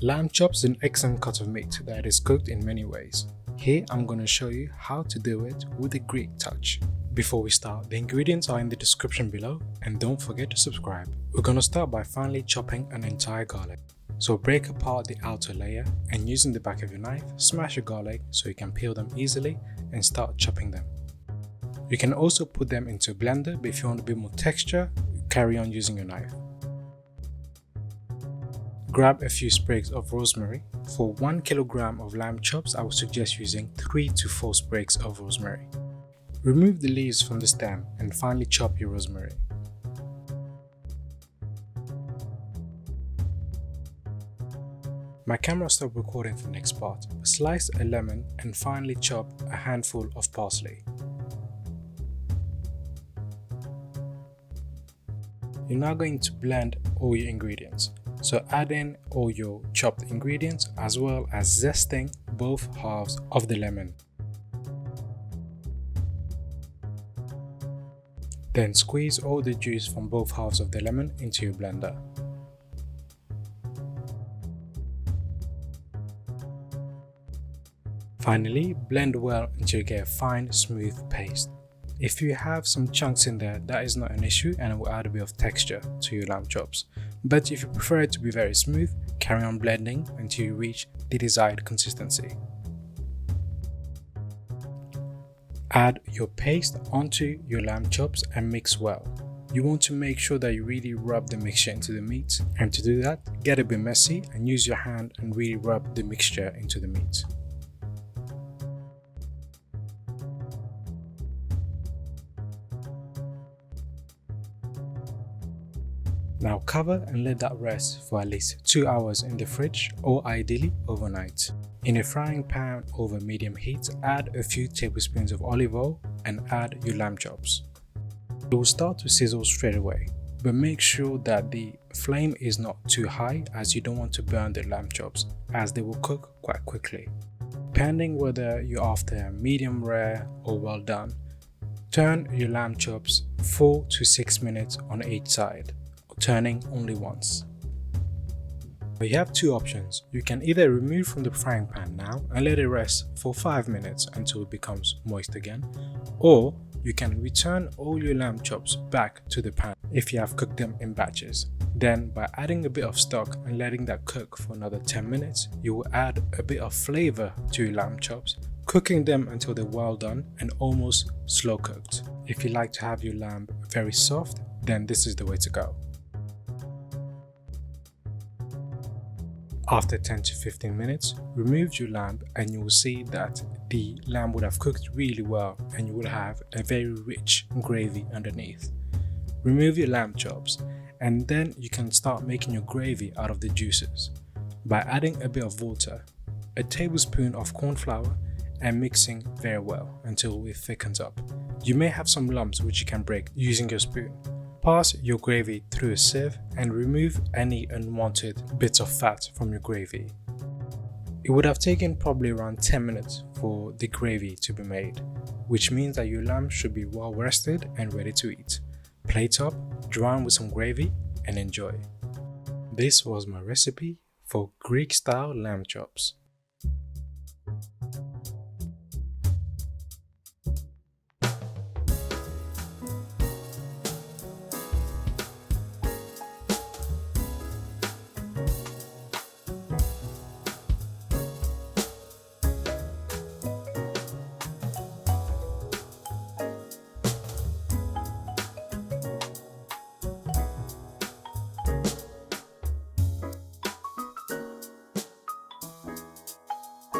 Lamb chops is an excellent cut of meat that is cooked in many ways. Here I'm going to show you how to do it with a Greek touch. Before we start, the ingredients are in the description below and don't forget to subscribe. We're going to start by finely chopping an entire garlic. So break apart the outer layer and using the back of your knife, smash your garlic so you can peel them easily and start chopping them. You can also put them into a blender, but if you want a bit more texture, carry on using your knife. Grab a few sprigs of rosemary. For 1 kilogram of lamb chops, I would suggest using 3 to 4 sprigs of rosemary. Remove the leaves from the stem and finely chop your rosemary. My camera stopped recording for the next part, but slice a lemon and finely chop a handful of parsley. You're now going to blend all your ingredients. So add in all your chopped ingredients as well as zesting both halves of the lemon. Then squeeze all the juice from both halves of the lemon into your blender. Finally, blend well until you get a fine, smooth paste. If you have some chunks in there, that is not an issue and it will add a bit of texture to your lamb chops. But if you prefer it to be very smooth, carry on blending until you reach the desired consistency. Add your paste onto your lamb chops and mix well. You want to make sure that you really rub the mixture into the meat, and to do that, get a bit messy and use your hand and really rub the mixture into the meat. Now cover and let that rest for at least 2 hours in the fridge or ideally overnight. In a frying pan over medium heat, add a few tablespoons of olive oil and add your lamb chops. It will start to sizzle straight away, but make sure that the flame is not too high as you don't want to burn the lamb chops as they will cook quite quickly. Depending whether you're after medium rare or well done, turn your lamb chops 4 to 6 minutes on each side, turning only once. But you have two options. You can either remove from the frying pan now and let it rest for 5 minutes until it becomes moist again, or you can return all your lamb chops back to the pan if you have cooked them in batches. Then by adding a bit of stock and letting that cook for another 10 minutes, you will add a bit of flavor to your lamb chops, cooking them until they're well done and almost slow cooked. If you like to have your lamb very soft, then this is the way to go. After 10 to 15 minutes, remove your lamb and you will see that the lamb would have cooked really well and you will have a very rich gravy underneath. Remove your lamb chops and then you can start making your gravy out of the juices by adding a bit of water, a tablespoon of cornflour and mixing very well until it thickens up. You may have some lumps which you can break using your spoon. Pass your gravy through a sieve and remove any unwanted bits of fat from your gravy. It would have taken probably around 10 minutes for the gravy to be made, which means that your lamb should be well rested and ready to eat. Plate up, drown with some gravy and enjoy. This was my recipe for Greek style lamb chops.